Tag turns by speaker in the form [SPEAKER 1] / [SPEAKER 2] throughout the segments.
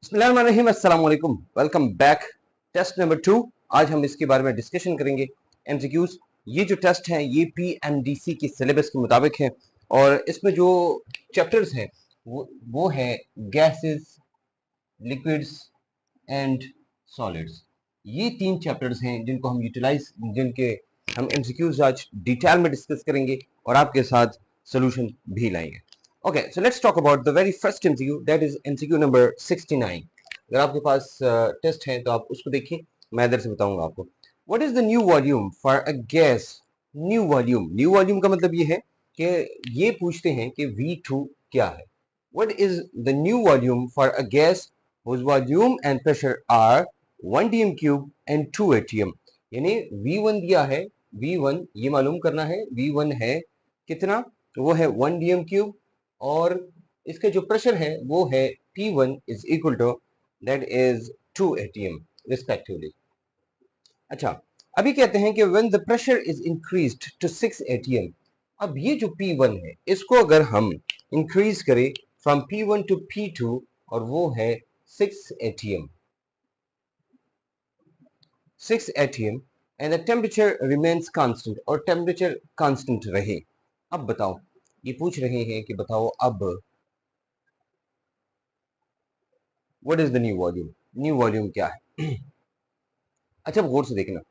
[SPEAKER 1] बिस्मिल्लाहिर्रहमानिर्रहीम, अस्सलाम वालेकुम, वेलकम बैक। Test number 2। आज हम इसके बारे में डिस्कशन करेंगे। एमसीक्यूज, ये जो टेस्ट है ये पीएमडीसी के सिलेबस के मुताबिक है और इसमें जो चैप्टर्स हैं वो है गैसेस, लिक्विड्स एंड सॉलिड्स। ये तीन चैप्टर्स हैं जिनके हम एमसीक्यूज आज डिटेल में डिस्कस करेंगे और आपके साथ सोल्यूशन भी लाएंगे। Okay, so let's talk about the very first MCQ, that is MCQ number 69. अगर आपके पास टेस्ट है तो आप उसको देखिए, मैं इधर से बताऊंगा आपको। What is the new volume for a gas? New volume का मतलब ये है कि ये पूछते हैं कि V2 क्या है। What is the new volume for a gas whose volume and pressure are 1 dm cube and 2 atm? यानी V1 दिया है, V1 ये मालूम करना है, V1 है कितना, वो है 1 dm क्यूब और इसके जो प्रेशर है वो है P1 is equal to that is 2 atm respectively. अच्छा, अभी कहते हैं कि when the pressure is increased to 6 atm। अब ये जो P1 है इसको अगर हम इंक्रीज करें फ्रॉम P1 टू P2 और वो है 6 atm, 6 atm and the temperature remains constant और टेम्परेचर कांस्टेंट रहे। अब बताओ, ये पूछ रहे हैं कि बताओ अब what is the new volume, new volume क्या है। अच्छा, गौर से देखना,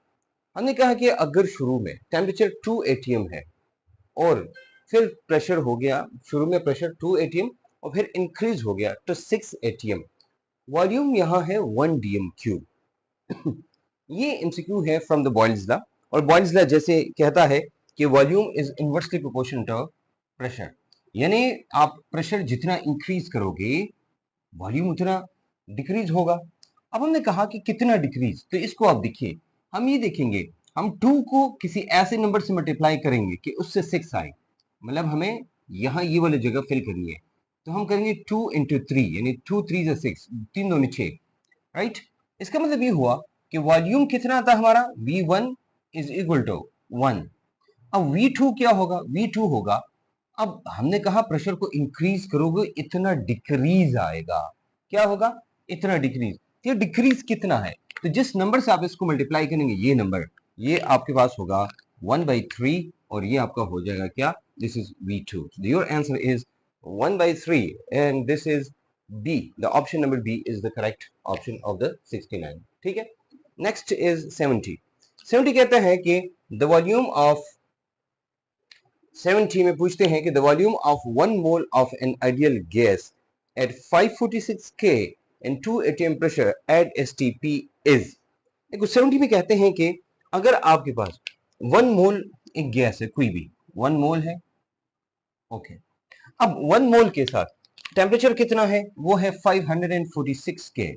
[SPEAKER 1] हमने कहा कि अगर शुरू में टेम्परेचर 2 atm है और फिर प्रेशर हो गया, शुरू में प्रेशर 2 atm और फिर इंक्रीज हो गया तो 6 atm, वॉल्यूम यहाँ है 1 dm क्यूब। ये एमसीक्यू है फ्रॉम द बॉयल्स लॉ और बॉयल्स लॉ जैसे कहता है कि volume is inversely proportional to pressure, यानी आप प्रेशर जितना इंक्रीज करोगे वॉल्यूम उतना डिक्रीज होगा। अब हमने कहा कि कितना डिक्रीज, तो इसको आप देखिए, हम ये देखेंगे, हम 2 को किसी ऐसे नंबर से मल्टीप्लाई करेंगे कि उससे 6 आए, मतलब हमें यहाँ ये वाली जगह फिल करनी है, तो हम करेंगे 2 इंटू 3 यानी 2 3 जा 6, 3 दूनी 6, राइट। इसका मतलब ये हुआ कि वॉल्यूम कितना था हमारा, V1 इज इक्वल टू 1। अब V2 क्या होगा, V2 होगा, अब हमने कहा प्रेशर को इंक्रीज करोगे इतना डिक्रीज आएगा, क्या होगा, इतना डिक्रीज। ये डिक्रीज कितना है, तो जिस नंबर से आप इसको मल्टीप्लाई करेंगे ये नंबर, ये आपके पास होगा 1/3 और ये आपका हो जाएगा क्या, this is V2। Your answer is 1/3 and this is B, the option number B is the correct option of the 69। ठीक है, नेक्स्ट इज 70। 70 कहते हैं कि द वॉल्यूम ऑफ 70 में पूछते हैं कि the volume of 1 mole of an ideal gas at 546 K and 2 atm pressure at STP is. देखो 70 में कहते हैं कि अगर आपके पास 1 मोल एक गैस है, कोई भी 1 मोल है, ओके, अब 1 मोल के साथ टेम्परेचर कितना है, वो है 546 K,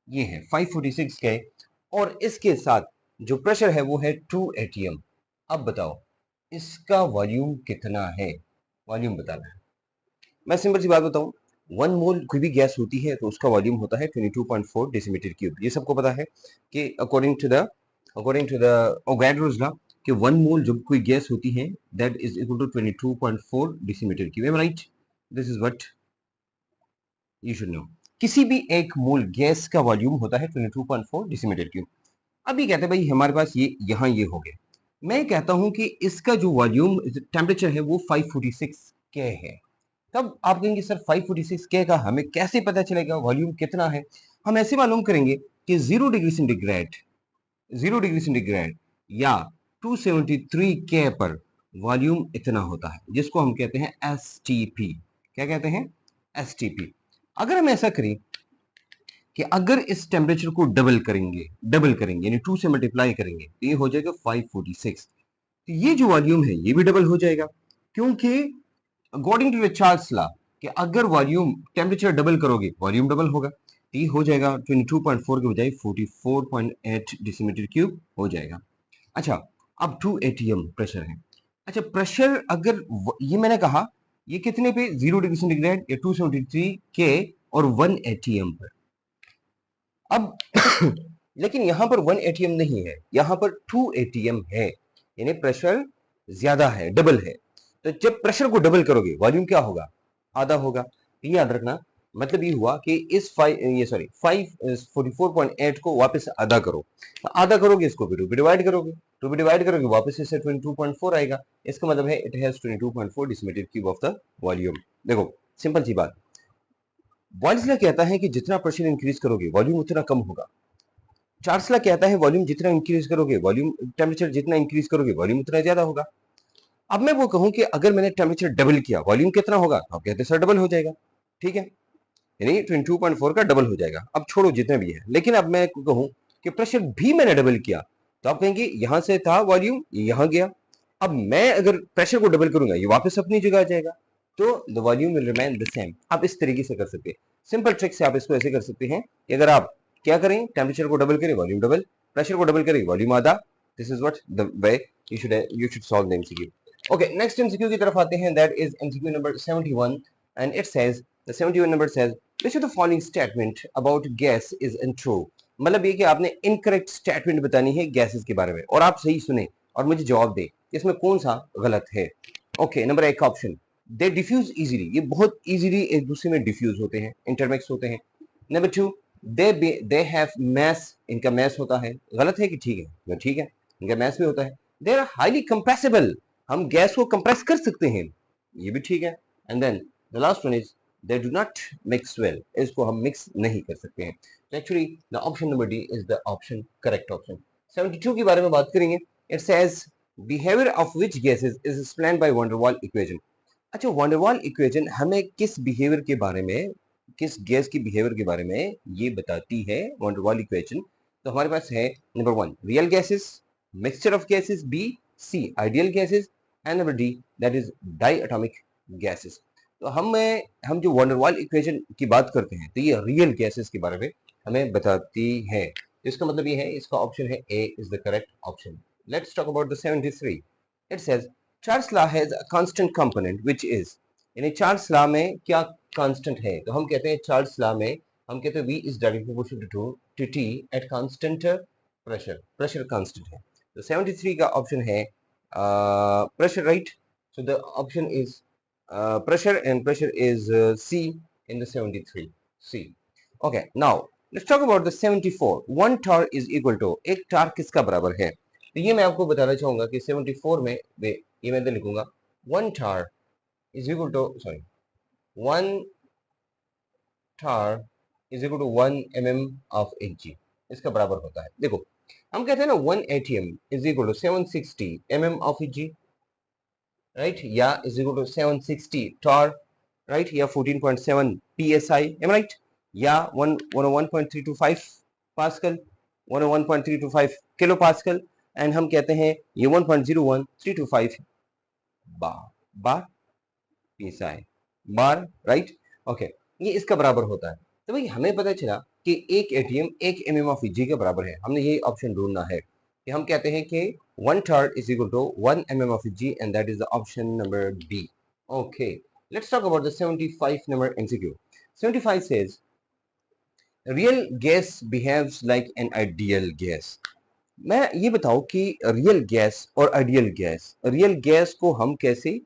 [SPEAKER 1] ये है 546 K और इसके साथ जो प्रेशर है वो है 2 atm। अब बताओ इसका वॉल्यूम कितना है, वॉल्यूम बताना है। मैं सिंपल सी बात बताऊं, 1 मोल कोई भी गैस होती है तो उसका वॉल्यूम होता है 22.4 डेसीमीटर क्यूब। ये सबको पता है कि according to the Avogadro's law कि 1 मोल जब कोई गैस होती है that is equal to 22.4 decimetre cube. Um right, this is what you should know. किसी भी एक मोल गैस का वॉल्यूम होता है 22.4 डेसीमीटर क्यूब। अभी कहते हैं भाई हमारे पास ये यहाँ ये हो गया, मैं कहता हूं कि इसका जो वॉल्यूम टेम्परेचर है वो 546 K है। तब आप कहेंगे सर 546 K का हमें कैसे पता चलेगा वॉल्यूम कितना है। हम ऐसे मालूम करेंगे कि 0 डिग्री सेंटीग्रेड, 0 डिग्री सेंटीग्रेड या 273 K पर वॉल्यूम इतना होता है जिसको हम कहते हैं STP। क्या कहते हैं, STP। अगर हम ऐसा करें कि अगर इस टेम्परेचर को डबल करेंगे यानी 2 से मल्टीप्लाई करेंगे तो ये हो जाएगा 546। तो ये जो वॉल्यूम है ये भी डबल हो जाएगा, क्योंकि according to the Charles law कि अगर वॉल्यूम टेम्परेचर डबल करोगे वॉल्यूम डबल होगा, तो ये हो जाएगा 22.4 के बजाय 44.8 डेसीमीटर क्यूब हो जाएगा। अच्छा, अब 2 atm प्रेशर है। अच्छा, प्रेशर अगर ये मैंने कहा ये कितने पे, 0 डिग्री सेंटीग्रेड या 273 K और 1 atm पर। अब लेकिन यहां पर 1 atm नहीं है, यहां पर 2 atm है, यानी प्रेशर ज्यादा है, डबल है। तो जब प्रेशर को डबल करोगे वॉल्यूम क्या होगा, आधा होगा। ये याद रखना, मतलब ये हुआ कि इस 544.8 को वापस आधा करो। आधा करोगे इसको भी 2 पे डिवाइड करोगे, 2 पे डिवाइड करोगे वापस इससे 22.4 आएगा। इसका मतलब है it has 22.4 decimetre cube of the volume. देखो सिंपल सी बात, बॉयल्स लॉ कहता है कि जितना प्रेशर इंक्रीज करोगे वॉल्यूम उतना कम होगा। चार्ल्स लॉ कहता है वॉल्यूम जितना इंक्रीज करोगे, वॉल्यूम टेम्परेचर जितना इंक्रीज करोगे वॉल्यूम उतना ज्यादा होगा। अब मैं वो कहूं कि अगर मैंने टेम्परेचर डबल किया वॉल्यूम कितना होगा, आप कहते हैं सर डबल हो जाएगा। ठीक है, यानी 22.4 का डबल हो जाएगा। अब छोड़ो जितने भी है, लेकिन अब मैं कहूं कि प्रेशर भी मैंने डबल किया तो आप कहेंगे यहां से था वॉल्यूम यहां गया। अब मैं अगर प्रेशर को डबल करूंगा ये वापस अपनी जगह आ जाएगा, तो the volume will remain the same. आप इस तरीके से कर सकते हैं, सिंपल ट्रिक से आप इसको ऐसे कर सकते हैं कि अगर आप क्या करें, टेम्परेचर को डबल करें वॉल्यूम डबल, प्रेशर को डबल करें वॉल्यूम आधा। This is what the way you should solve the MCQ. Okay, next MCQ की तरफ आते हैं, that is MCQ number 71 and it says, the 71 number says which of the following statement about gas is untrue। मतलब ये कि आपने incorrect statement बतानी है गैसेस के बारे में, और आप सही सुने और मुझे जवाब दें कि इसमें कौन सा गलत है। ओके, नंबर 1 का ऑप्शन, दे डिफ्यूज इजीली, ये बहुत इजीली एक दूसरे में डिफ्यूज होते हैं, इंटरमिक्स होते हैं। नंबर 2, दे हैव मैस, इनका मैस होता है। गलत है कि ठीक है? ठीक है, इनका मैस भी होता है। दे आर हाईली कंप्रेसिबल, हम गैस को कंप्रेस कर सकते हैं, ये भी ठीक है। And then the last one is they do not mix well, इसको हम मिक्स नहीं कर सकते हैं। तो actually the option number D is the option correct option. 72 के बारे में बात करेंगे, it says behaviour of which gases is explained by van der Waal equation. अच्छा, वैन डर वाल इक्वेशन हमें किस बिहेवियर के बारे में, किस गैस की बिहेवियर के बारे में ये बताती है वैन डर वाल इक्वेशन। तो हमारे पास है number 1 real gases, mixture of gases, B C ideal gases, and number D that is diatomic gases. तो हम जो वैन डर वाल इक्वेशन की बात करते हैं तो ये रियल गैसेस के बारे में हमें बताती है। इसका मतलब ये है, इसका ऑप्शन है A is the correct option. Let's talk about the 73। It says Charles law has a constant component which is, यानी चार्ल्स लॉ में क्या कांस्टेंट है, तो हम कहते हैं चार्ल्स लॉ में हम कहते हैं v is directly proportional to t at constant pressure, pressure constant है। तो 73 का ऑप्शन है pressure, right. So the option is pressure, and pressure is C in the 73, C। Okay, now let's talk about the 74। 1 torr is equal to, एक टार किसका बराबर है, तो ये मैं आपको बताना चाहूंगा कि 74 में ये मैं इधर लिखूंगा 1 torr is equal to, sorry, 1 torr is equal to 1 mm of Hg, इसका बराबर होता है। देखो हम कहते हैं ना 1 atm is equal to 760 mm of Hg, right, या is equal to 760 torr, right, या 14.7 psi, am I right, या 101.325 पास्कल, 101.325 किलो पास्कल, एंड हम कहते हैं ये 1.01325 बार psi बार, राइट। ओके, ये इसका बराबर होता है। तो भाई हमें पता चला कि एक एटीएम 1 mm ऑफ Hg के बराबर है, हमने ये ऑप्शन ढूंढना है कि हम कहते हैं कि 1 torr is equal to 1 mm of Hg, and that is the option number B। Okay, let's talk about the 75 number MCQ। 75 says real gas behaves like an ideal gas। मैं ये बताओ कि रियल गैस और ideal gas, real gas को हम कैसे,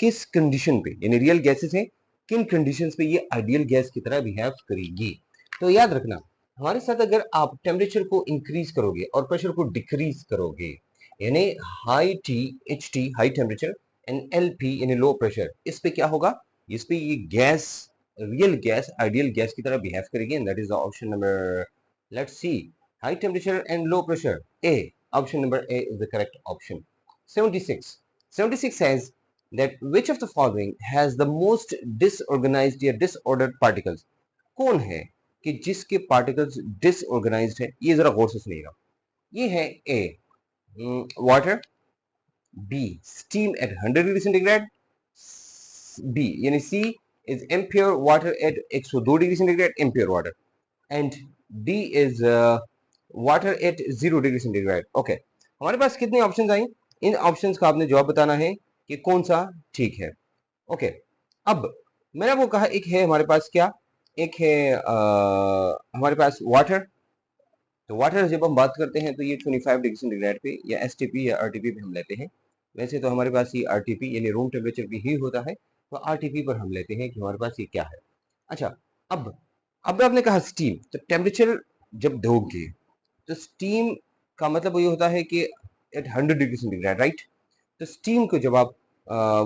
[SPEAKER 1] किस condition पे, यानी रियल गैसेस हैं किन कंडीशंस पे ये आइडियल गैस की तरह बिहेव करेगी। तो याद रखना, हमारे साथ अगर आप टेम्परेचर को इंक्रीज करोगे और प्रेशर को डिक्रीज करोगे, यानी high tea H T high temperature and L P यानी लो प्रेशर, इस पे क्या होगा, इस पे ये gas real gas ideal gas की तरह बिहेव करेगी, and that is the option number, let's see, high temperature and low pressure, A, option number A is the correct option। 76 76 says that which of the following has the most disorganized या disordered particles। कौन है कि जिसके particles disorganized है, ये जरा गौर से सुनिएगा। ये है A water, B steam at 100 degree centigrade, B यानी C is impure water at 102 degree centigrade, impure water, and D is water at 0 degree centigrade. Okay, हमारे पास कितने ऑप्शंस आई, इन ऑप्शंस का आपने जवाब बताना है कि कौन सा ठीक है। ओके, अब मैंने वो कहा एक है हमारे पास क्या, एक है हमारे पास वाटर। तो वाटर जब हम बात करते हैं तो ये 25 डिग्री सेंटीग्रेड पे या एसटीपी या आरटीपी पे हम लेते हैं। वैसे तो हमारे पास ये आरटीपी यानी रूम टेम्परेचर भी ही होता है, तो आरटीपी पर हम लेते हैं कि हमारे पास ये क्या है। अच्छा, अब आपने कहा स्टीम, तो टेम्परेचर जब दोगे तो स्टीम का मतलब ये होता है कि एट 100 डिग्री सेंटीग्रेड, राइट? तो स्टीम को जब आप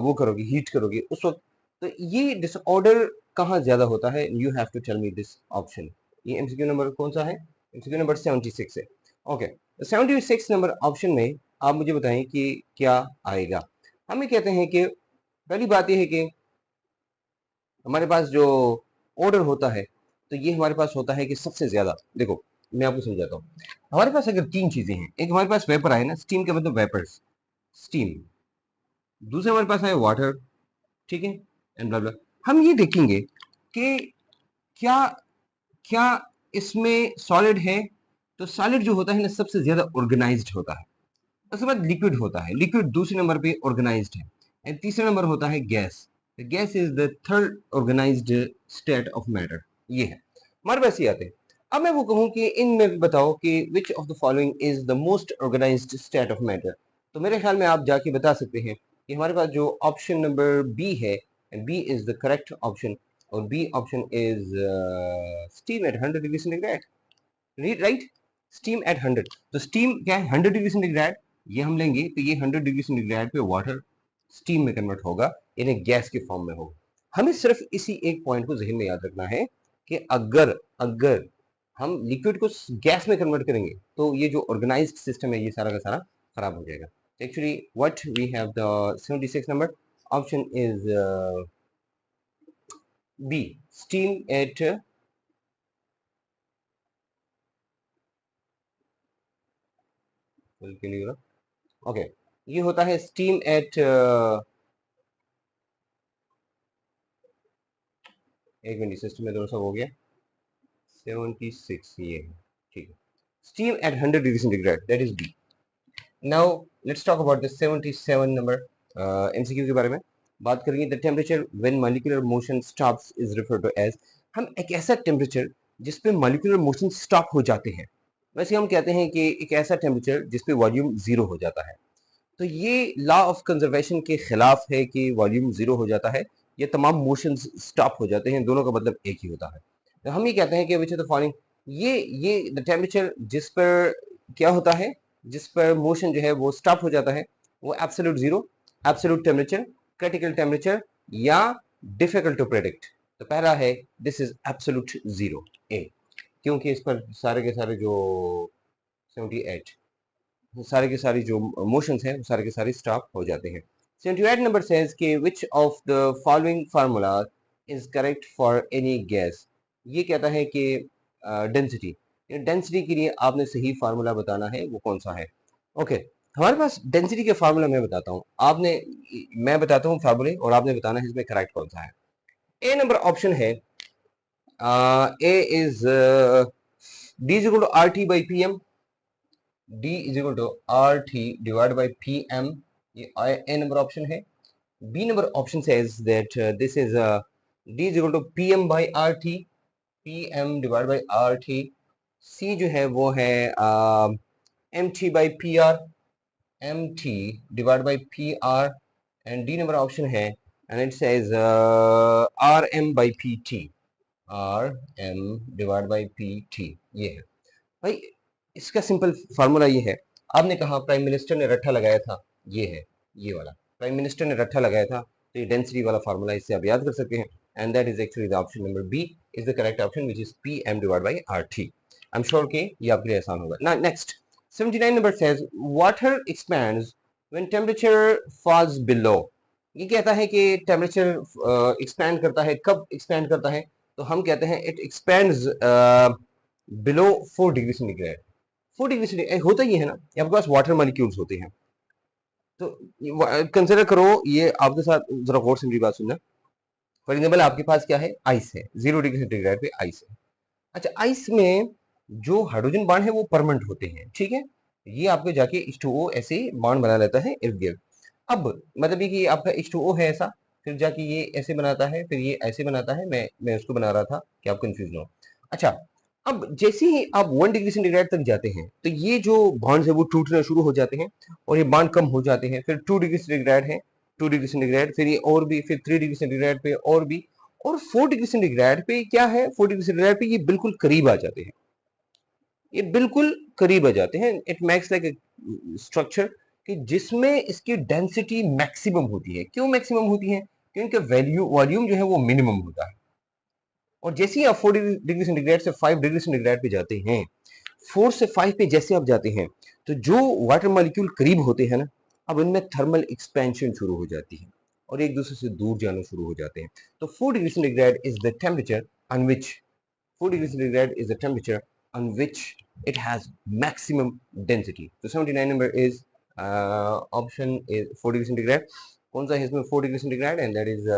[SPEAKER 1] वो करोगे, हीट करोगे उस वक्त, तो ये डिसऑर्डर कहाँ ज्यादा होता है? You have to tell me this option. ये एमसीक्यू नंबर कौन सा है? एमसीक्यू नंबर 76 है। ओके, 76 नंबर ऑप्शन में आप मुझे बताएं कि क्या आएगा। हम ये कहते हैं कि पहली बात यह है कि हमारे पास जो ऑर्डर होता है, तो ये हमारे पास होता है कि सबसे ज्यादा, देखो मैं आपको समझाता हूँ। हमारे पास अगर तीन चीजें हैं, एक हमारे पास वेपर आए ना, स्टीम का मतलब वेपर्स, स्टीम, दूसरा हमारे पास है वाटर, ठीक है, एंड ब्ला ब्ला। हम ये देखेंगे कि क्या क्या इसमें सॉलिड है, तो सॉलिड जो होता है ना सबसे ज्यादा ऑर्गेनाइज्ड होता है। उसके बाद लिक्विड होता है, लिक्विड दूसरे नंबर पे ऑर्गेनाइज्ड है, एंड तीसरा नंबर होता है gas. Gas is the third organised state of matter. ये है हमारे पास, ये आते हैं। अब मैं वो कहूँ कि इनमें भी बताओ कि which of the following is the most organised state of matter, तो मेरे ख्याल में आप जाके बता सकते हैं कि हमारे पास जो ऑप्शन नंबर बी है, B is the correct option, और B option is steam at 100 degree centigrade, right? Steam at 100, तो स्टीम क्या है? 100 डिग्री सेंटीग्रेड, ये हम लेंगे तो ये 100 डिग्री सेंटीग्रेड पे वाटर स्टीम में कन्वर्ट होगा, यानी गैस के फॉर्म में होगा। हमें सिर्फ इसी एक पॉइंट को जहन में याद रखना है कि अगर अगर हम लिक्विड को गैस में कन्वर्ट करेंगे तो ये जो ऑर्गेनाइज्ड सिस्टम है ये सारा का सारा खराब हो जाएगा। Actually what we have the 76 number option is B, steam at, okay, ये होता है स्टीम एट, एक मिनट, सिस्टम में थोड़ा सा हो गया, 76 ये है, ठीक है, steam at 100 degree centigrade, that is B. Now let's talk about the 77 number MCQ के बारे में बात करेंगे। The temperature when molecular motion stops is referred to as, हम एक ऐसा टेम्परेचर जिस पे मॉलिक्यूलर मोशन स्टॉप हो जाते हैं, वैसे हम कहते हैं कि एक ऐसा टेम्परेचर जिस पे वॉल्यूम जीरो हो जाता है। तो ये लॉ ऑफ कंजर्वेशन के खिलाफ है कि वॉल्यूम जीरो हो जाता है, ये तमाम मोशंस स्टॉप हो जाते हैं, दोनों का मतलब एक ही होता है। तो हम ये कहते हैं कि विच इज द फॉलोइंग, ये द टेम्परेचर जिस पर क्या होता है, जिस पर मोशन जो है वो स्टॉप हो जाता है, वो absolute zero, absolute temperature, critical temperature, या डिफिकल्ट टू प्रेडिक्ट। तो पहला है दिस इज एब्सोल्यूट जीरो, ए, क्योंकि इस पर सारे के सारे जो 78 सारे के सारी जो मोशंस हैं वो सारे के सारे स्टॉप हो जाते हैं। 78 नंबर सेज कि which of the following formula is correct for any gas, ये कहता है कि डेंसिटी, डेंसिटी के लिए आपने सही फार्मूला बताना है, वो कौन सा है। ओके, हमारे पास डेंसिटी के फार्मूला मैं बताता हूँ, आपने, मैं बताता हूँ फार्मूले और आपने बताना है इसमें करेक्ट कौन सा है। ए नंबर ऑप्शन है, A is D is equal to R T by P M, D is equal to RT divided by PM, ये A number option है। B number option says that this is D is equal to PM by RT, PM divided by RT। C जो है वो है MT by PR, MT divided by PR, and D number option है and it says RM by PT, RM divided by PT, ये है भाई। इसका simple formula ये है, आपने कहा प्राइम मिनिस्टर ने रट्टा लगाया था, ये है, ये वाला प्राइम मिनिस्टर ने रट्टा लगाया था, तो ये डेंसिटी वाला फार्मूला, इससे आप याद कर सकते हैं, and that is actually the option number B is the correct option which is P M divide by R T. I am sure कि ये आपके लिए आसान होगा ना। Next 79 number says water expands when temperature falls below, ये कहता है कि टेम्परेचर एक्सपैंड करता है, कब एक्सपैंड करता है, तो हम कहते हैं it expands below 4 degree centigrade. 4 degree centigrade होता ही है ना, आपके पास वाटर मॉलिक्यूल्स होते हैं, तो कंसिडर करो, ये आपके साथ जरा गौर से मेरी बात सुनना। फॉर एग्जाम्पल आपके पास क्या है, आइस है, 0 डिग्री सेंटीग्रेड पे आइस है। अच्छा, आइस में जो हाइड्रोजन बांड है वो परमानेंट होते हैं, ठीक है, ये आपको जाके H2O ऐसे बांड बना लेता है इर्द गिर्द। अब मतलब ये कि आपका H2O है ऐसा, फिर जाके ये ऐसे बनाता है, फिर ये ऐसे बनाता है, मैं उसको बना रहा था कि आप कंफ्यूज ना हो। अच्छा, अब जैसे ही आप 1 डिग्री सेंटीग्रेड तक जाते हैं तो ये जो बॉन्ड्स है वो टूटना शुरू हो जाते हैं, और ये बॉन्ड कम हो जाते हैं, फिर 2 डिग्री सेंटीग्रेड है, 2 डिग्री सेंटीग्रेड, फिर ये और भी, फिर 3 डिग्री सेंटीग्रेड पे और भी, और 4 डिग्री सेंटीग्रेड पे क्या है, 4 डिग्री सेंटीग्रेड पे ये बिल्कुल करीब आ जाते हैं, ये बिल्कुल करीब आ जाते हैं। इट मेक्स लाइक स्ट्रक्चर कि जिसमें इसकी डेंसिटी मैक्सिमम होती है। क्यों मैक्सिमम होती है? क्योंकि वॉल्यूम जो है वो मिनिमम होता है। और जैसे ही आप 4 डिग्री सेंटीग्रेड से 5 डिग्री सेंटीग्रेड पे जाते हैं, 4 से 5 पे जैसे आप जाते हैं, तो जो वाटर मॉलिक्यूल करीब होते हैं ना, अब इनमें थर्मल एक्सपेंशन शुरू हो जाती है और एक दूसरे से दूर जाना शुरू हो जाते हैं। तो 4 degree centigrade is the temperature on which 4 degree centigrade is the temperature on which it has maximum density. So 79 number is option is 4 degree centigrade. कौन सा है इसमें 4 degree centigrade? And that is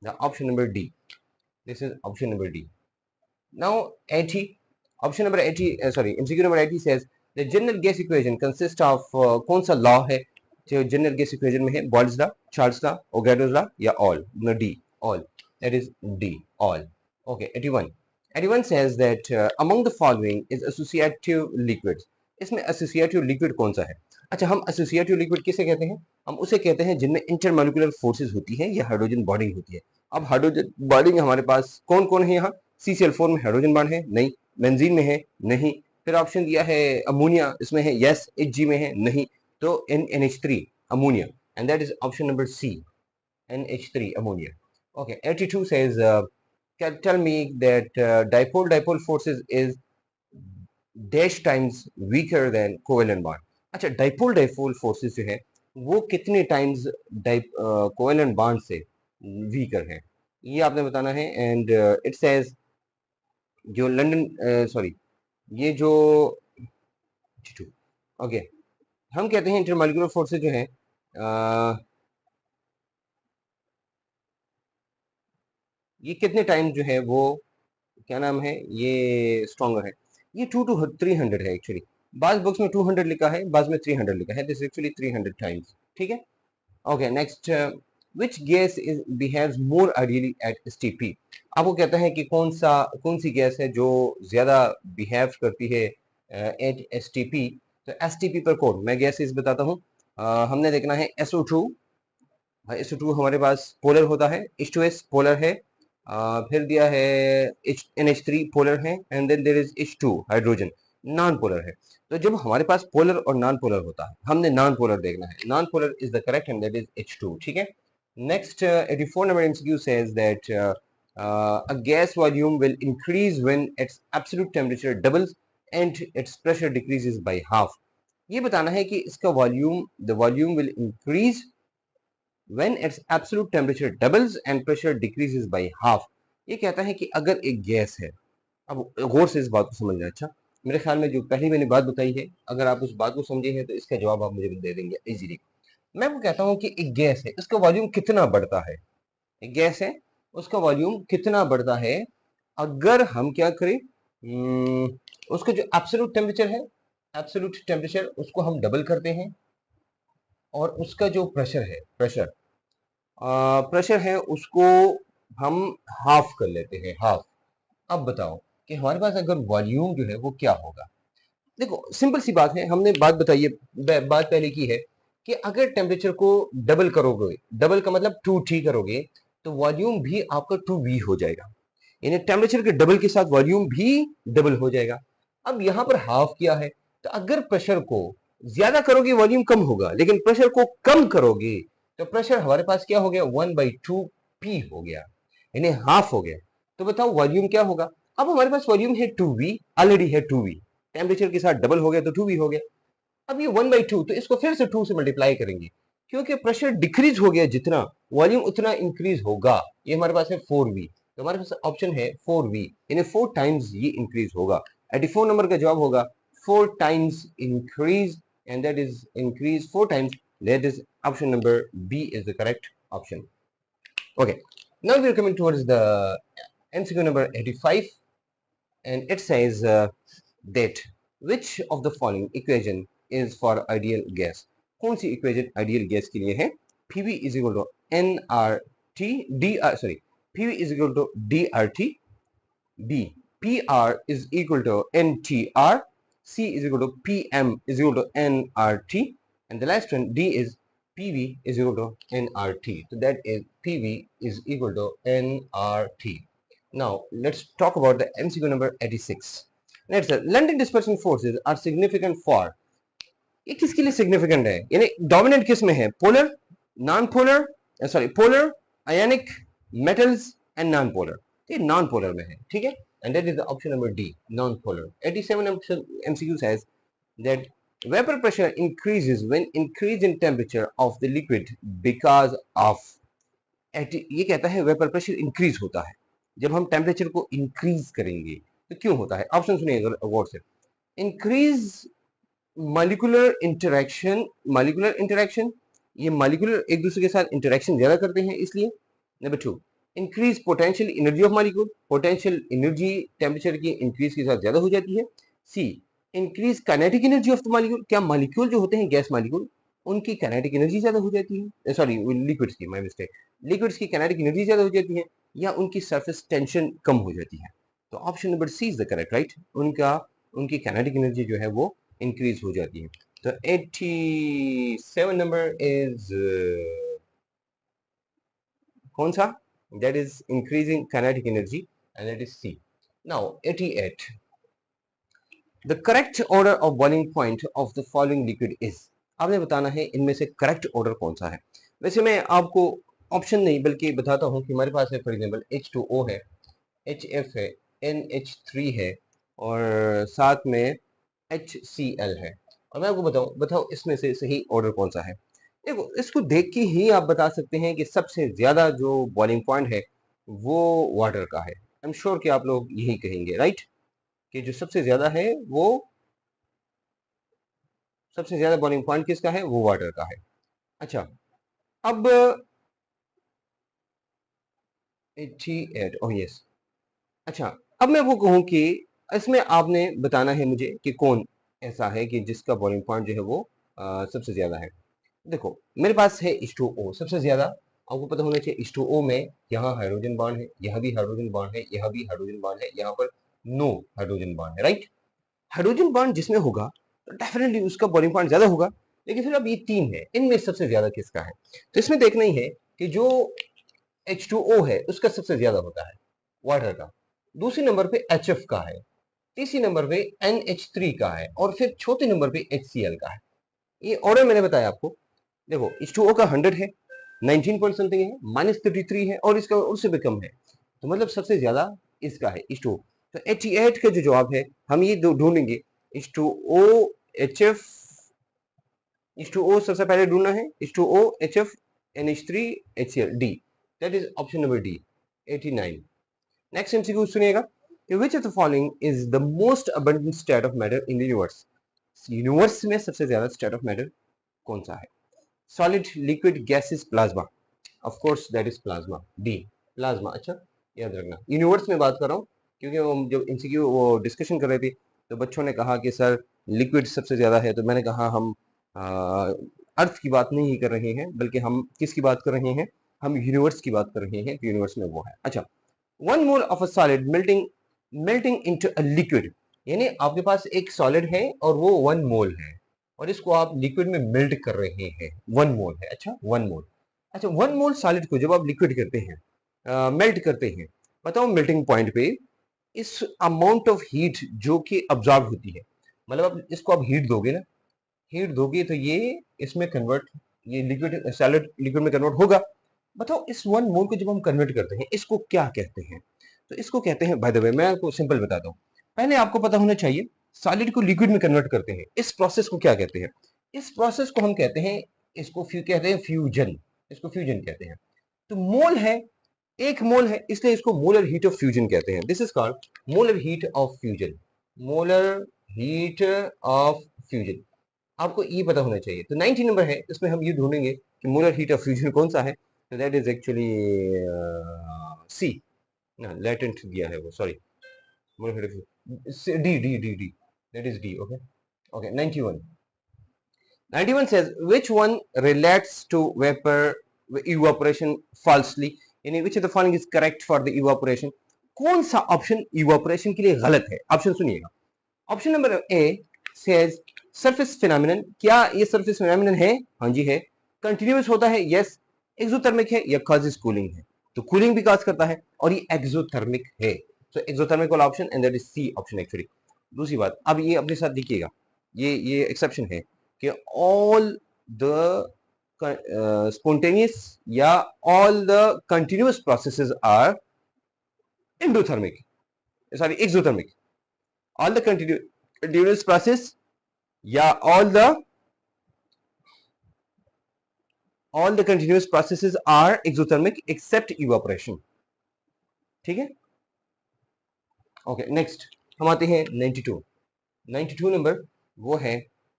[SPEAKER 1] the option number D. This is option number D. Now 80, option number 80, sorry, MCQ number 80 says the general gas equation consists of कौन सा law है जो general gas equation में है? Boyle's law, Charles law, Avogadro's law या all? No, D, all. That is D, all. Okay, 81. 81 says that among the following is associative liquids. इसमें associative liquid कौन सा है? अच्छा, हम associative liquid किसे कहते हैं? हम उसे कहते हैं जिनमें intermolecular forces होती हैं या हाइड्रोजन बॉन्डिंग होती है। अब हाइड्रोजन बॉन्डिंग हमारे पास कौन कौन है यहाँ? CCl4 में हाइड्रोजन बॉन्ड है? नहीं। बेंजीन में है? नहीं। फिर ऑप्शन दिया है अमोनिया, इसमें है? यस। Hg में है? नहीं। तो NH3 ammonia, and that is option number C, NH3 ammonia. Okay, 82 says can tell me that dipole forces is dash times weaker than covalent bond. अच्छा, dipole forces जो है वो कितने टाइम्स कोवेलेंट बॉन्ड से वीकर है, ये आपने बताना है। एंड इट सेज जो लंदन सॉरी ये जो ओके हम कहते हैं इंटरमॉलिक्यूलर फोर्सेस जो है ये कितने टाइम्स जो है वो क्या नाम है ये स्ट्रॉन्गर है। ये 2 to 300 है एक्चुअली। बाज बुक्स में 200 लिखा है, बाज में 300 लिखा है। This actually 300 times. ठीक है। Okay, next which gas is behaves more ideally at STP. आपको कहता है कि कौन सी गैस है जो ज्यादा बिहेव करती है एट एसटीपी। तो एसटीपी पर कौन, मैं गैसेस बताता हूँ। हमने देखना है SO2। SO2 हमारे पास पोलर होता है, H2S पोलर है, फिर दिया है NH3 पोलर है, and then there is H2 hydrogen non polar है। तो जब हमारे पास पोलर और नॉन पोलर होता है, हमने नॉन पोलर देखना है। Non polar is the correct and that is H2। ठीक है। Next 84 number MCQ says that a gas volume will increase when its absolute temperature doubles and its pressure decreases by half. ये बताना है कि इसका volume, the volume will increase when its absolute temperature doubles and pressure decreases by half। ये कहता है कि अगर एक गैस है, अब गौर से इस बात को समझना। अच्छा, मेरे ख्याल में जो पहली मैंने बात बताई है, अगर आप उस बात को समझे हैं तो इसका जवाब आप मुझे दे देंगे इजीली। मैं वो कहता हूँ कि एक गैस है, इसका वॉल्यूम कितना बढ़ता है। एक गैस है, उसका वॉल्यूम कितना बढ़ता है अगर हम क्या करें, उसका जो एब्सोल्यूट टेम्परेचर है, एब्सोल्यूट टेम्परेचर उसको हम डबल करते हैं और उसका जो प्रेशर है, प्रेशर है उसको हम हाफ कर लेते हैं, हाफ। अब बताओ कि हमारे पास अगर वॉल्यूम जो है वो क्या होगा। देखो सिंपल सी बात है, हमने बात बताई है, बात पहले की है कि अगर टेम्परेचर को डबल करोगे, डबल का मतलब 2T करोगे, तो वॉल्यूम भी आपका 2V हो जाएगा। यानी टेम्परेचर के डबल के साथ वॉल्यूम भी डबल हो जाएगा। अब यहां पर हाफ किया है, तो अगर प्रेशर को ज्यादा करोगे वॉल्यूम कम होगा, लेकिन प्रेशर को कम करोगे तो प्रेशर हमारे पास क्या हो गया, 1/2P हो गया, यानी हाफ हो गया। तो बताओ वॉल्यूम क्या होगा। अब हमारे पास वॉल्यूम है 2V, ऑलरेडी है 2V, टेम्परेचर के साथ डबल हो गया तो 2V हो गया। अब ये 1/2, तो इसको फिर से 2 से मल्टीप्लाई करेंगे, क्योंकि प्रेशर डिक्रीज हो गया, जितना वॉल्यूम उतना इंक्रीज होगा। ये हमारे पास है 4V, तो हमारे पास ऑप्शन है 4V, यानी 4 टाइम्स ये इंक्रीज होगा। 84 नंबर का जवाब होगा 4 times increase, and that is increase 4 times, that is option number B is the correct option. Okay, now we are coming towards the MCQ number 85, and it says that which of the following equation is for ideal gas। कौन सी equation ideal gas के लिए है। PV is equal to nRT dr sorry PV is equal to DRT, B PR is equal to NTR, C is equal to PM is equal to NRT, and the last one D is PV is equal to nRT. So that is PV is equal to nRT. Now let's talk about the MCQ number 86. Let's say London dispersion forces are significant for, ये किसके लिए significant है, यानी dominant किस में है, polar, non polar, sorry polar, ionic, metals and non polar, ये non polar में है, ठीक है, and that is the option number D, non polar. 87 MCQ says that vapor pressure increases when increase in temperature of the liquid because of, ये कहता है vapour pressure increase होता है जब हम टेम्परेचर को इंक्रीज करेंगे, तो क्यों होता है, ऑप्शन सुनिए गौर से. Increase molecular interaction, molecular interaction, ये मॉलिक्यूलर एक दूसरे के साथ इंटरेक्शन ज्यादा करते हैं इसलिए. Number 2, increase potential energy of molecule, potential energy temperature की इंक्रीज के साथ ज्यादा हो जाती है. C, increase kinetic energy of the molecule, क्या मॉलिक्यूल जो होते हैं गैस मॉलिक्यूल उनकी काइनेटिक एनर्जी ज्यादा हो जाती है, सॉरी लिक्विड्स की, माय मिस्टेक, लिक्विड्स की काइनेटिक एनर्जी ज्यादा हो जाती है या उनकी सरफेस टेंशन कम हो जाती है. तो option number C is the correct, right, उनका उनकी काइनेटिक एनर्जी जो है वो इंक्रीज हो जाती है. तो 87 नंबर इज कौन सा, that is increasing kinetic energy and that is C. Now 88, the correct order of boiling point of the following liquid is, आपने बताना है इनमें से करेक्ट ऑर्डर कौन सा है. वैसे मैं आपको ऑप्शन नहीं बल्कि बताता हूं कि हमारे पास है फॉर एग्जांपल H2O है, HF है, NH3 है और साथ में HCl है, और मैं आपको बताओ इसमें से सही ऑर्डर कौन सा है. देखो इसको देख के ही आप बता सकते हैं कि सबसे ज्यादा जो बॉइलिंग पॉइंट है वो वाटर का है. आई एम श्योर कि आप लोग यही कहेंगे, राइट, कि जो सबसे ज्यादा है वो, सबसे ज्यादा बॉइलिंग पॉइंट किसका है, वो वाटर का है. अच्छा, अब 88, ओह यस. अच्छा, अब मैं वो कहूँ कि इसमें आपने बताना है मुझे कि कौन ऐसा है कि जिसका बॉइलिंग पॉइंट जो है वो सबसे ज्यादा है. देखो मेरे पास है H2O सबसे ज्यादा, आपको पता होना चाहिए H2O में यहाँ हाइड्रोजन बॉन्ड है, यहाँ भी हाइड्रोजन बॉन्ड है, यहाँ भी हाइड्रोजन बॉन्ड है, यहाँ पर नो हाइड्रोजन बॉन्ड है, राइट. हाइड्रोजन बॉन्ड जिसमें होगा तो डेफिनेटली उसका बॉइलिंग पॉइंट ज्यादा होगा. लेकिन फिर अब ये तीन है, इनमें सबसे ज्यादा किसका है, तो इसमें देखना ही है कि जो H2O है उसका सबसे ज्यादा होता है वाटर का, दूसरे नंबर पे HF का है, तीसरे नंबर पे NH3 का है और फिर चौथे नंबर पे HCl का है. ये ऑर्डर मैंने बताया आपको. देखो H2O का 100 है, 19 पॉइंट समथिंग है, -33 है और इसका उससे भी कम है, तो मतलब सबसे ज्यादा इसका है H2O. तो 88 का जो जवाब है हम ये ढूंढेंगे H2O HF, H2O सबसे पहले ढूंढना है, H2O HF NH3 HCl, D, that is option number D, 89. Next MCQ सुनिएगा, which of the following is the most abundant state of matter in the universe, universe में सबसे ज्यादा स्टेट ऑफ मैटर कौन सा है, solid, liquid, gases, plasma, of course that is plasma, D, plasma. अच्छा याद रखना यूनिवर्स में बात कर रहा हूँ क्योंकि हम जब एमसीक्यू वो डिस्कशन कर रहे थे तो बच्चों ने कहा कि सर लिक्विड सबसे ज्यादा है, तो मैंने कहा हम अर्थ की बात नहीं कर रहे हैं बल्कि हम किसकी बात कर रहे हैं, हम यूनिवर्स की बात कर रहे हैं, यूनिवर्स में वो है. अच्छा, 1 mole of a solid melting into a liquid, यानी आपके पास एक सॉलिड है और वो 1 मोल है और इसको आप लिक्विड में मेल्ट कर रहे हैं, 1 मोल है. अच्छा 1 मोल, अच्छा 1 मोल सॉलिड को जब आप लिक्विड करते हैं, मेल्ट करते हैं, बताओ मेल्टिंग पॉइंट पे इस अमाउंट ऑफ हीट जो कि अब्जॉर्ब होती है, मतलब आप इसको आप हीट दोगे ना, हीट दोगे तो ये इसमें कन्वर्ट, ये लिक्विड सॉलिड लिक्विड में कन्वर्ट होगा. बताओ इस 1 मोल को जब हम कन्वर्ट करते हैं इसको क्या कहते हैं, तो इसको कहते हैं, बाय द वे मैं आपको सिंपल बताता हूँ, पहले आपको पता होना चाहिए सॉलिड को लिक्विड में कन्वर्ट करते हैं इस प्रोसेस को क्या कहते हैं, इस प्रोसेस को हम कहते हैं, इसको कहते हैं फ्यूजन, इसको फ्यूजन कहते हैं. तो मोल है, एक मोल है इसलिए इसको मोलर हीट ऑफ फ्यूजन कहते हैं, this is called molar heat of fusion, molar heat of fusion. आपको ये पता होना चाहिए. तो 90 नंबर है, इसमें हम ये ढूंढेंगे कि मोलर हीट ऑफ फ्यूजन कौन सा है, तो दैट इज एक्चुअली सी, ना लेटेंट दिया है वो, sorry, molar heat of D D D D, that is D. Okay okay. 91, 91 says which one relates to vapor evaporation falsely, यानी which of the following is correct for the evaporation, कौन सा option evaporation के लिए गलत है, option सुनिएगा. Option number ए says surface phenomenon, क्या ये सरफेस फिनोमिनन है, हाँ जी है. कंटिन्यूस होता है, यस। एक्सोथर्मिक है या कॉजेस कूलिंग है, तो कूलिंग भी कॉज करता है और ये एक्सोथर्मिक है। सो एक्सोथर्मिक वाला option and that is C option actually. दूसरी बात, अब ये अपने साथ लिखिएगा, ये एक्सेप्शन है कि ऑल द spontaneous या all the continuous processes are endothermic, sorry exothermic. All the continuous process या all the continuous processes are exothermic except evaporation, ठीक है। ओके नेक्स्ट हम आते हैं 92 नंबर, वो है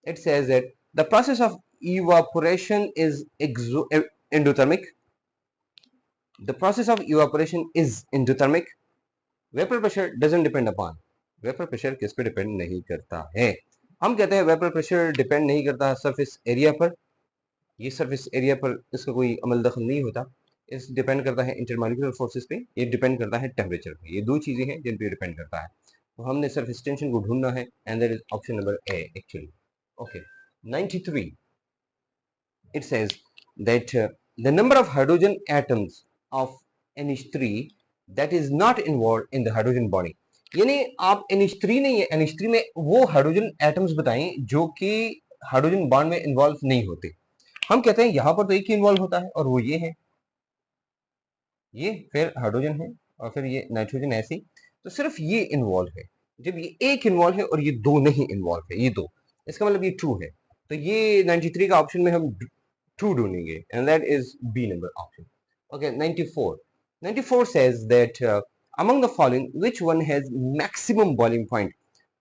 [SPEAKER 1] it says that the process of evaporation is endothermic. The process of evaporation is endothermic. Vapour pressure doesn't depend upon, vapour pressure किस पे depend नहीं करता है। हम कहते हैं वेपर प्रेशर डिपेंड नहीं करता सरफेस एरिया पर, ये सरफेस एरिया पर इसका कोई अमल दखल नहीं होता। इस डिपेंड करता है इंटरमॉलिक्यूलर फोर्सेस पे, ये डिपेंड करता है टेम्परेचर पे। ये दो चीजें हैं जिन पे डिपेंड करता है। तो हमने सरफेस टेंशन को ढूंढना है and that is option number A actually. Okay 93 it says that the number of hydrogen atoms of NH3 that is not involved in the hydrogen bonding, यानी आप NH3 नहीं है, NH3 में वो हाइड्रोजन एटम्स बताएं जो कि हाइड्रोजन बॉन्ड में इन्वॉल्व नहीं होते। हम कहते हैं यहां पर तो एक ही इन्वॉल्व होता है और वो ये है, ये फिर हाइड्रोजन है और फिर ये नाइट्रोजन ऐसी, तो सिर्फ ये इन्वॉल्व है। जब ये एक इन्वॉल्व है और ये दो नहीं इन्वॉल्व है, ये दो, इसका मतलब ये ट्रू है। तो ये 93 का ऑप्शन में हम ट्रू ढूंढेंगे and that is B number option. Okay 94 says that among the following which one has maximum boiling point,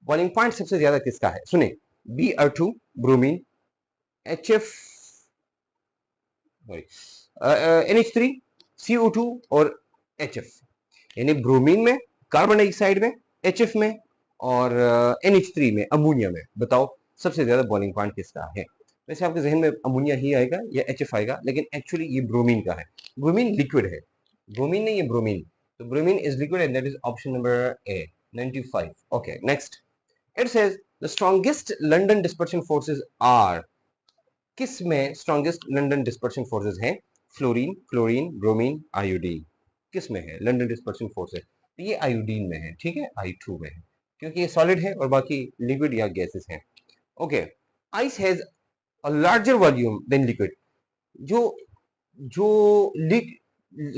[SPEAKER 1] boiling point सबसे ज्यादा किसका है? सुने, Br2 bromine, HF NH3 CO2 और HF, यानी ब्रोमीन में, कार्बन डाइऑक्साइड में, HF में और NH3 में, अमोनिया में। बताओ सबसे ज्यादा बॉइलिंग पॉइंट किसका है? वैसे आपके जहन में अमोनिया ही आएगा या HF आएगा, लेकिन एक्चुअली ये ब्रोमीन का है। ब्रोमीन लिक्विड है, ब्रोमीन नहीं है ब्रोमीन, तो bromine is liquid and that is option number A 95। Okay next it says the strongest London dispersion forces are, किस में स्ट्रॉन्गेस्ट लंडन डिस्पर्शन फोर्सेस हैं? Fluorine, chlorine, bromine, iodine. किस में है लंडन डिस्पर्शन फोर्सेस? तो ये iodine में है, ठीक है, I2 में है, क्योंकि ये सॉलिड है और बाकी लिक्विड या गैसेस हैं। Okay ice has a larger volume than liquid, जो जो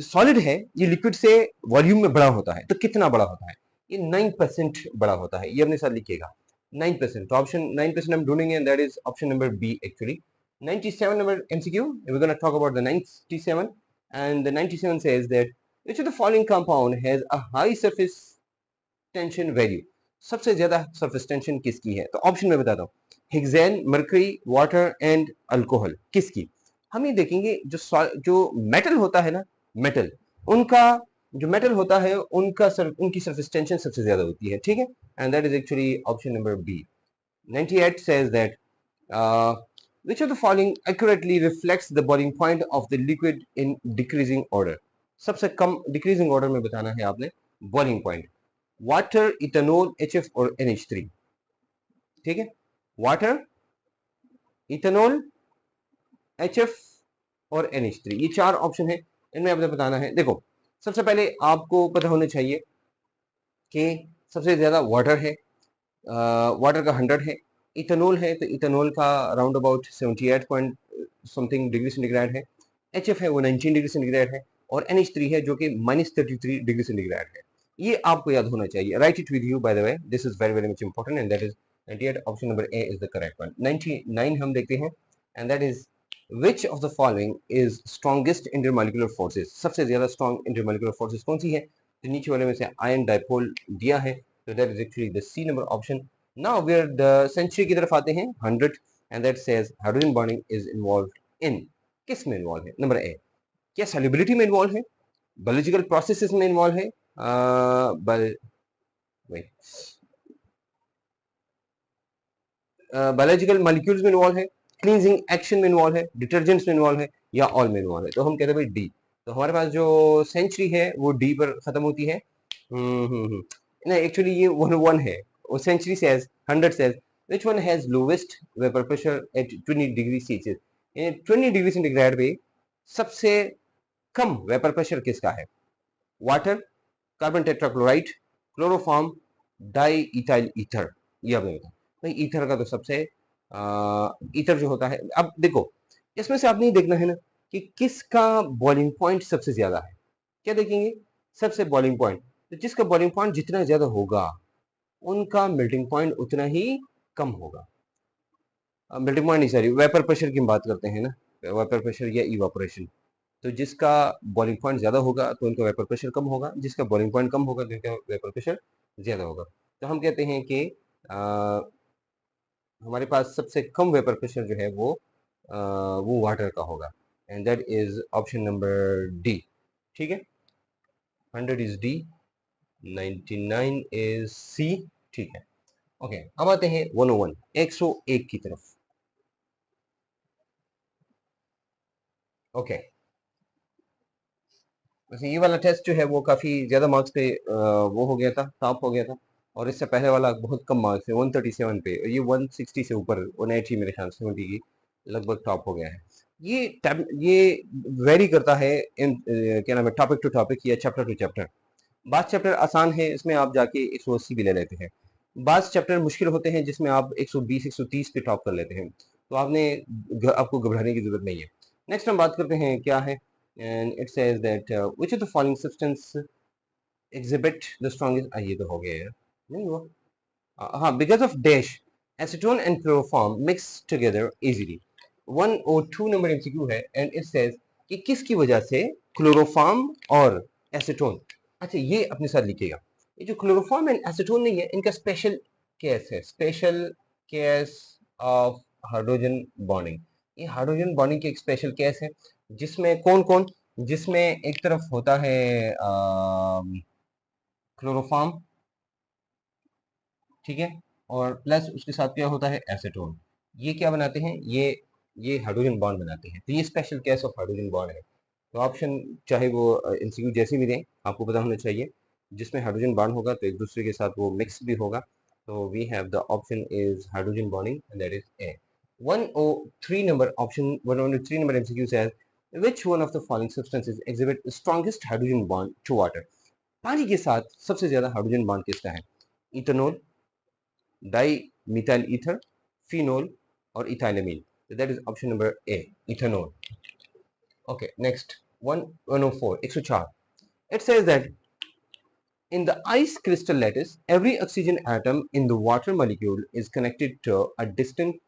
[SPEAKER 1] सॉलिड है ये लिक्विड से वॉल्यूम में बड़ा होता है, तो कितना बड़ा होता है? ये 9% बड़ा होता है, ये अपने साथ लिखिएगा 9%। तो ऑप्शन 9% हम ढूंढेंगे and that is option number B actually. 97 number MCQ, we're going to talk about the 97, and the 97 says that which of the following compound has a high surface tension value, सबसे ज्यादा surface tension किसकी है? तो option में बताता हूँ, hexane, mercury, water and alcohol, किसकी? हम ये देखेंगे जो मेटल होता है ना, मेटल, उनका जो मेटल होता है उनकी सरफेस टेंशन सबसे ज्यादा होती है, ठीक है, and that is actually option number B. 98 says that which of the following accurately reflects the boiling point of the liquid in decreasing order, सबसे कम डिक्रीजिंग ऑर्डर में बताना है आपने boiling point. Water, ethanol, HF और NH3, ठीक है, water, ethanol, HF और NH3, ये चार ऑप्शन है, इनमें आपने बताना है। देखो सबसे पहले आपको पता होना चाहिए कि सबसे ज्यादा वाटर है, वाटर का 100 है, इथेनॉल है तो इथेनॉल का around about 78 point something degree centigrade है, HF है वो 19 डिग्री सेंटीग्रेड है और NH3 है जो कि -33 डिग्री सेंटीग्रेड है। ये आपको याद होना चाहिए, right it with you by the way, this is very very much important and that is 98, option number A is the correct one. 99 हम देखते हैं and that is which of the following is strongest intermolecular forces, सबसे ज्यादा strong intermolecular forces कौन सी है? तो नीचे वाले में से आयन डाइपोल दिया है, तो that is actually the C number option. Now we are the century की तरफ आते हैं 100 and that says hydrogen bonding is involved in, किस में इन्वॉल्व है? नंबर ए, क्या सॉल्युबिलिटी में इन्वॉल्व है, बायोलॉजिकल प्रोसेसेस में इन्वॉल्व है, बायोलॉजिकल मॉलिक्यूल्स में इन्वॉल्व है, क्लींजिंग एक्शन में इन्वॉल्व है, डिटर्जेंट्स में इन्वॉल्व है या ऑल में इन्वॉल्व है? तो हम कहते हैं भाई डी। तो हमारे पास जो सेंचुरी है वो डी पर खत्म होती है। नहीं एक्चुअली ये 101 है, वो century says 100 says which one has lowest vapor pressure at 20 degree Celsius, 20 degree centigrade पे सबसे कम वेपर प्रेशर किसका है? Water, carbon tetrachloride, chloroform, di ethyl ether. ये आपने बताया भाई, ईथर का तो सबसे ईथर जो होता है, अब देखो इसमें से आपने देखना है ना कि किसका बॉइलिंग पॉइंट सबसे ज्यादा है। क्या देखेंगे? सबसे बॉइलिंग पॉइंट, तो जिसका बॉइलिंग पॉइंट जितना ज्यादा होगा उनका मेल्टिंग पॉइंट उतना ही कम होगा। मेल्टिंग पॉइंट नहीं, सॉरी, वेपर प्रेशर की हम बात करते हैं ना, वेपर प्रेशर या इवापोरेशन। तो जिसका बॉइलिंग पॉइंट ज्यादा होगा तो उनका वेपर प्रेशर कम होगा, जिसका बॉइलिंग पॉइंट कम होगा तो उनका वेपर प्रेशर ज्यादा होगा। तो हम कहते हैं कि हमारे पास सबसे कम वेपर प्रेशर जो है वो वाटर का होगा, and that is option number D. ठीक है, 100 इज डी, 99 इज सी। ठीक है, ओके। अब आते हैं 101, 101 की तरफ। ओके, वैसे ये वाला टेस्ट जो है वो काफी ज्यादा मार्क्स पे वो हो गया था, टॉप हो गया था। और इससे पहले वाला बहुत कम मार्क्स है, 137 पे, और ये 160 से ऊपर, 180 मेरे ख्याल से 70 की लगभग टॉप हो गया है। ये वेरी करता है इन क्या नाम है, टॉपिक टू टॉपिक या चैप्टर टू चैप्टर। बात चैप्टर आसान है, इसमें आप जाके 180 भी ले लेते हैं। बात चैप्टर मुश्किल होते हैं जिसमें आप 120 130 पे टॉप कर लेते हैं, तो आपको घबराने की जरूरत नहीं है। नेक्स्ट हम बात करते हैं क्या है, and it says that which of the following substance exhibit the strongest, ये तो हो गया यार, नहीं हुआ। हाँ, because of dash acetone and chloroform mix together easily. 102 number MCQ है, एंड इट सेज कि किसकी वजह से क्लोरोफॉर्म और एसीटोन, अच्छा ये अपने साथ लिखिएगा, ये जो क्लोरोफॉर्म एंड एसीटोन नहीं है, इनका स्पेशल केस है, special case of hydrogen bonding. ये हाइड्रोजन बॉन्डिंग की एक स्पेशल केस है, जिसमें कौन कौन, जिसमें एक तरफ होता है क्लोरोफॉर्म, ठीक है, और प्लस उसके साथ क्या होता है, एसीटोन। ये क्या बनाते हैं, ये हाइड्रोजन बॉन्ड बनाते हैं, तो ये special case of hydrogen bond है। तो ऑप्शन चाहे वो एमसीक्यू जैसे भी दें, आपको पता होना चाहिए, जिसमें हाइड्रोजन बॉन्ड होगा तो एक दूसरे के साथ वो मिक्स भी होगा। तो we have the option is hydrogen bonding, and that is A. 103 number option, 103 number MCQ says which one of the following substances exhibit the strongest hydrogen bond to water? पानी के साथ सबसे ज्यादा हाइड्रोजन बॉन्ड किसका है? Ethanol, di methyl ether, phenol और इथाइलामीन। So that is option number A, ethanol. Okay, next 104, 104. It says that in the ice crystal lattice, every oxygen atom in the water molecule is connected to a distant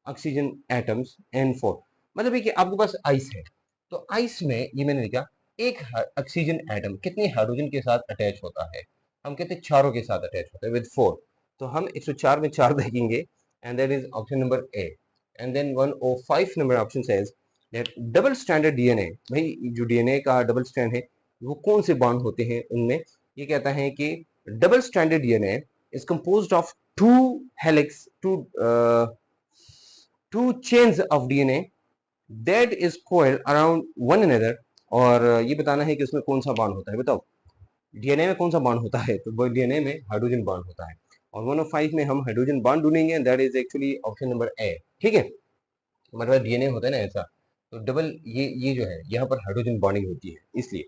[SPEAKER 1] oxygen atoms N4. मतलब है कि आपके पास ice है, तो ice में ये मैंने लिखा, एक ऑक्सीजन एटम कितने हाइड्रोजन के साथ अटैच होता है? हम कहते हैं चारों के साथ अटैच होता है, विद 4। तो हम 104 में 4 देखेंगे, and that is option number A. And then 105 number option says that double stranded DNA, भाई जो डीएनए का डबल स्ट्रैंड है वो कौन से बॉन्ड होते हैं उनमें? ये कहता है कि double stranded DNA is composed of two helix, two chains of DNA that is coiled around one another. और ये बताना है कि उसमें कौन सा बॉन्ड होता है, बताओ डीएनए में कौन सा बॉन्ड होता है? तो डीएनए में हाइड्रोजन बॉन्ड होता है, और 105 में हम हाइड्रोजन बॉन्ड ढूंढेंगे, that is actually option number ए। ठीक है, हमारे पास डीएनए होता है ना ऐसा, तो डबल ये जो है यहाँ पर हाइड्रोजन बॉन्डिंग होती है, इसलिए।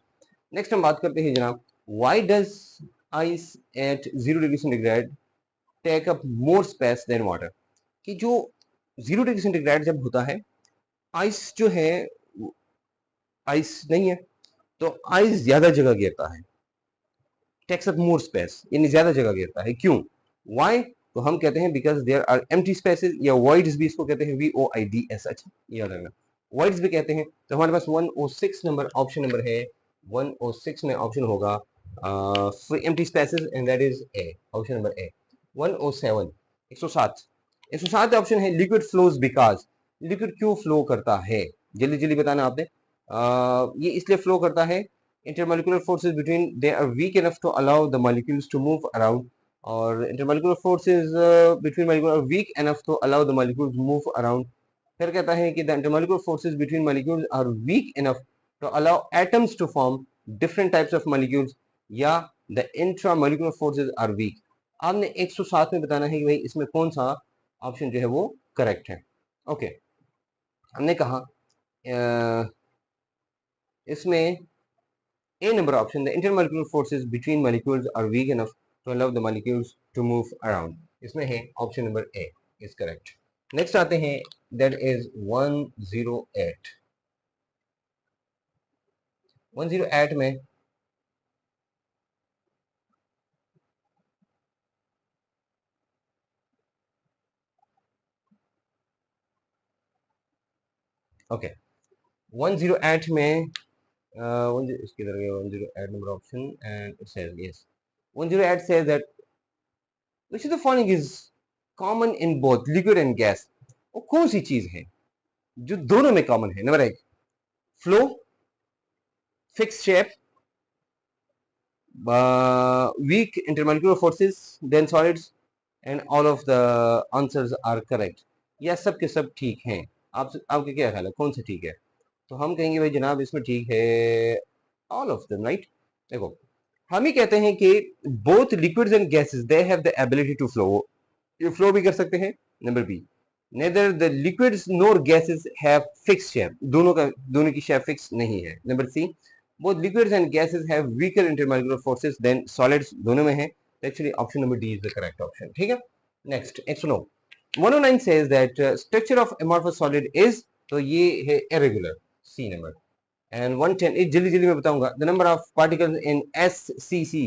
[SPEAKER 1] नेक्स्ट हम बात करते हैं जनाब, why does ice at 0 degree centigrade take up more space than water? कि जो 0 डिग्री सेंटीग्रेड जब होता है, आइस जो है, आइस नहीं है, तो आइस ज्यादा जगह घेरता है, टेक्स अप मोर स्पेस, यानी ज्यादा जगह घेरता है, क्यों? व्हाई? तो हम कहते हैं because there are empty spaces, या वॉइड्स भी इसको कहते हैं, VOIDS। अच्छा, याद रखना, वॉइड्स भी कहते हैं। तो हमारे पास 106 नंबर ऑप्शन नंबर है, 106 में ऑप्शन होगा empty spaces, and that is A, option number A. 107, 107, 107 option है, लिक्विड फ्लोज बिकॉज, लिक्विड क्यों फ्लो करता है? जल्दी जल्दी बताना आपने। ये इसलिए फ्लो करता है, intermolecular forces between they are weak enough to allow the molecules to move around, or intermolecular forces between molecules are weak enough to allow the molecules to move around। फिर कहता है कि the intermolecular forces between molecules are weak enough to allow atoms to form different types of molecules, या the intramolecular forces are weak। आपने 107 में बताना है कि भाई इसमें कौन सा ऑप्शन जो है वो करेक्ट है। ओके, हमने कहा इसमें A number option, the intermolecular forces between molecules are weak enough to allow the molecules to move around. इसमें है option number A is correct. Next आते हैं, that is 108. 108 में okay 108 में इसकी तरह 108 number option and it says yes 108 says that which of the following is common in both liquid and gas. वो कौन सी चीज है जो दोनों में कॉमन है? Number 1 flow, fix shape, weak intermolecular forces, then solids, and all of the answers are correct. या सब के सब ठीक हैं? आपके क्या ख्याल है कौन सा ठीक है? तो हम कहेंगे भाई जनाब इसमें ठीक है ऑल ऑफ देम, राइट? देखो हम ही कहते हैं कि both liquids and gases they have the ability to flow, ये फ्लो भी कर सकते हैं. Number B, neither the liquids nor gases have fix shape, दोनों की शेप फिक्स नहीं है. Number C, both liquids and gases have weaker intermolecular forces than solids, दोनों में है. Actually option number D is the correct option. ठीक है. Next, XO. 109 says that structure of amorphous solid is, तो ये है irregular, C number. And 110, एक जल्दी जल्दी मैं बताऊंगा, the number of particles in SCC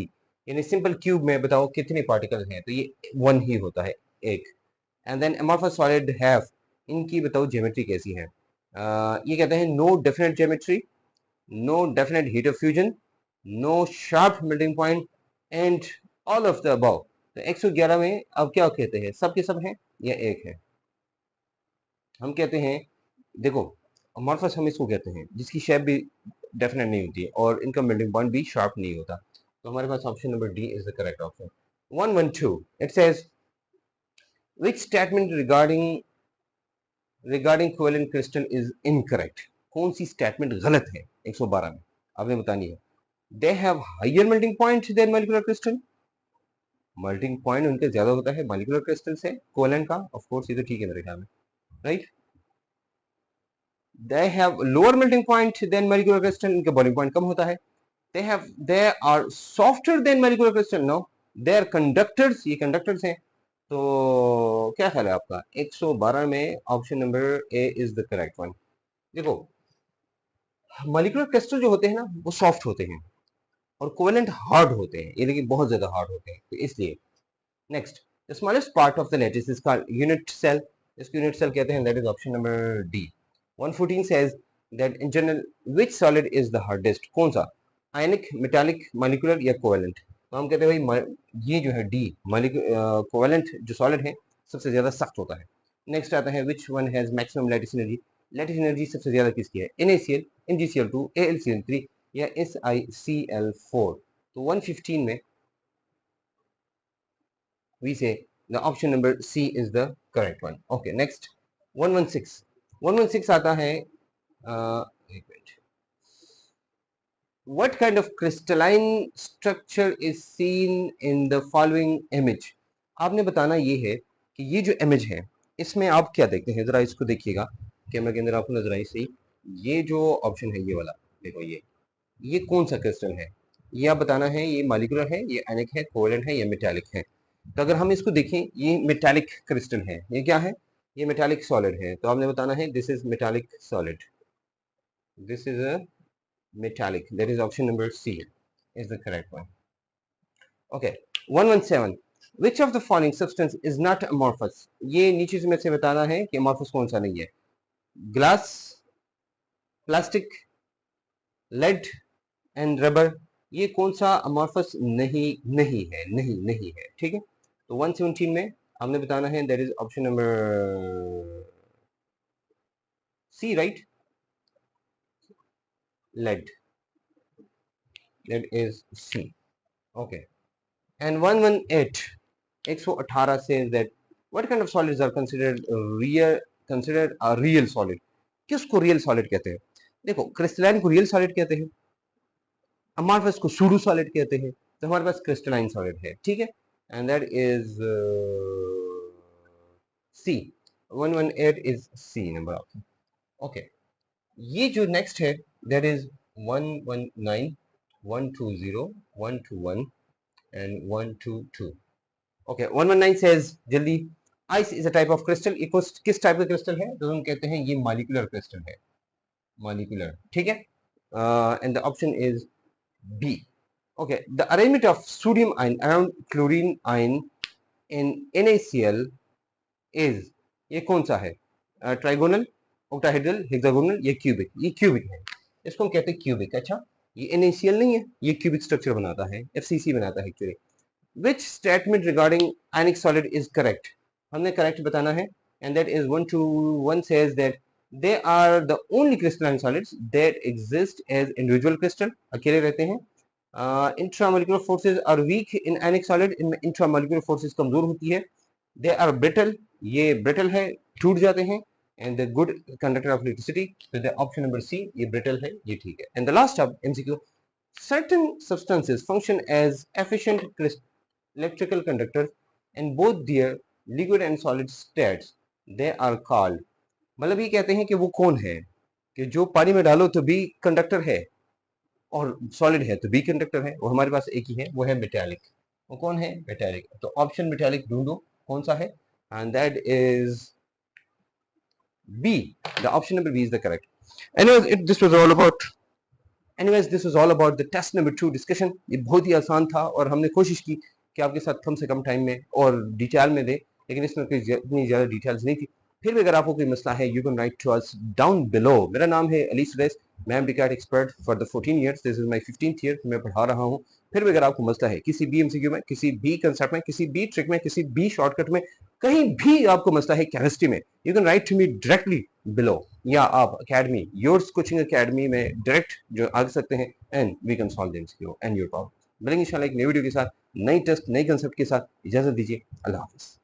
[SPEAKER 1] यानी सिंपल क्यूब में बताओ कितने पार्टिकल्स हैं? तो ये 1 ही होता है, एक. And then amorphous solid have, इनकी बताओ ज्योमेट्री कैसी है? ये कहते हैं no definite geometry, no definite heat of fusion, no sharp melting point, and all of the above. तो 111 में अब क्या कहते हैं? सब के सब हैं या एक है? हम कहते हैं देखो अमॉर्फस हम इसको कहते हैं जिसकी शेप भी डेफिनेट नहीं होती है और इनका मेल्टिंग पॉइंट भी शार्प नहीं होता. तो हमारे पास option number D is the correct option. 112 it says which statement regarding covalent crystal is incorrect. कौन सी स्टेटमेंट गलत है 112 में? आपने बतानी है. They have higher melting point than molecular crystal, melting point उनका ज्यादा होता है मॉलिक्यूलर क्रिस्टल से कोवेलेंट का. ऑफ कोर्स ये तो ठीक है मेरे ख्याल में, right. They have lower melting point than molecular crystal, इनका बॉइलिंग पॉइंट कम होता है. They are softer than molecular crystal, no they are conductors, ये कंडक्टर्स हैं. तो क्या ख्याल है आपका? 112 में option number A is the correct one. देखो मॉलिक्यूलर क्रिस्टल जो होते हैं ना वो सॉफ्ट होते हैं और कोवेलेंट हार्ड होते हैं, ये लेकिन बहुत ज्यादा हार्ड होते हैं, तो इसलिए. Next, the smallest part of the lattice is called unit cell, इसको यूनिट सेल कहते हैं, that is option number D. 114 says that in general which solid is the hardest. कौन सा? आयनिक, मेटालिक, मॉलिक्यूलर या कोवेलेंट? तो हम कहते हैं भाई ये जो है डी कोवेलेंट जो सॉलिड है सबसे ज्यादा सख्त होता है. नेक्स्ट आता है which one has maximum lattice energy. Lattice energy सबसे ज्यादा किसकी है? NaCl, MgCl2, AlCl3 या SiCl4. तो 115 में we say the option number C is the correct one. Okay, next 116. 116 आता है एक minute. What kind of crystalline structure is seen in the following image. आपने बताना ये है कि ये जो इमेज है इसमें आप क्या देखते हैं? जरा इसको देखिएगा कैमरा के अंदर, आपको नजर आई सही. ये जो ऑप्शन है ये वाला देखो, ये कौन सा क्रिस्टल है? ये आप बताना है ये मॉलिक्यूलर है, ये आयनिक है, कोवेलेंट है या मेटालिक है. तो अगर हम इसको देखें ये मेटालिक क्रिस्टल है, ये क्या है? ये मेटालिक सॉलिड है. तो आपने बताना है this is metallic solid, this is a metallic, that is option number C is the correct one. Okay, 117, which of the following substance is not amorphous. ये नीचे से में से बताना है कि amorphous कौन सा नहीं है. Glass, plastic, lead and rubber, ये कौन सा amorphous नहीं है. ठीक है. तो 117 में हमने बताना है that is option number C, right? lead, that is C. Okay. And 118, 118 says that what kind of solids are considered a real solid. किसको रियल सॉलिड कहते हैं? देखो क्रिस्टलाइन को रियल सॉलिड कहते हैं, हमारे पास को सूडो सॉलिड कहते हैं, तो हमारे पास क्रिस्टलाइन सॉलिड है. ठीक है. And that is C. 118 is C number option. Okay, ये जो नेक्स्ट है that is 119 120 121 and 122. Okay, 119 says जल्दी, ice is a type of crystal. ये किस टाइप का क्रिस्टल है? तो हम कहते हैं ये मॉलिक्यूलर क्रिस्टल है, मॉलिक्यूलर. ठीक है, and the option is B. Okay, the arrangement of sodium ion around chlorine ion in NaCl is, ये कौन सा है? ट्राइगोनल, ऑक्टाहेड्रल, हेक्सागोनल, ये क्यूबिक? ये क्यूबिक है, इसको हम कहते हैं क्यूबिक. अच्छा, ये NaCl नहीं है, ये क्यूबिक स्ट्रक्चर बनाता है, FCC बनाता है actually. Which statement regarding ionic solid is correct? हमने करेक्ट बताना है, and that is 121 says that they are the only crystalline solids that exist as individual crystal, अकेले रहते हैं. Intramolecular forces are weak in ionic solid, इनमें intramolecular forces कमजोर होती है. दे आर ब्रिटल, ये ब्रिटल है, टूट जाते हैं. And the good conductor of electricity, तो द ऑप्शन नंबर सी, ये ब्रिटल है, ये ठीक है. And the last of MCQ, certain substances function as efficient electrical conductors in both their liquid and solid states. They are called, मतलब ये कहते हैं कि वो कौन है कि जो पानी में डालो तो भी कंडक्टर है और सॉलिड है तो बी कंडक्टर है. वो हमारे पास एक ही है, वो है मेटालिक. वो कौन है? मेटालिक. तो ऑप्शन मेटालिक ढूंढो कौन सा है, and that is B. The option number B is the correct. Anyways this was all about the test number 2 discussion. ये बहुत ही आसान था और हमने कोशिश की कि आपके साथ कम से कम टाइम में और डिटेल में दे, लेकिन इसमें कोई इतनी ज़्यादा डिटेल्स नहीं थी. फिर भी अगर आपको कोई मसला है, you can write to us down below. मेरा नाम है अली सुरेश, मैं am record expert for the 14 years. This is my 15th year, मैं पढ़ा रहा हूँ. फिर भी अगर आपको मसला है किसी भी एमसीक्यू में, किसी भी कंसेप्ट में, किसी भी ट्रिक में, किसी भी शॉर्टकट में, कहीं भी आपको मसला है केमिस्ट्री में, you can write to me directly below, या आप अकेडमी, योर्स कोचिंग अकेडमी में डायरेक्ट जो आ सकते हैं, and we can solve the MCQ and your problem. मिलेंगे इंशाल्लाह एक नई वीडियो के साथ, नई टेस्ट, नई कंसेप्ट के साथ. इजाजत दीजिए, अल्लाह हाफिज.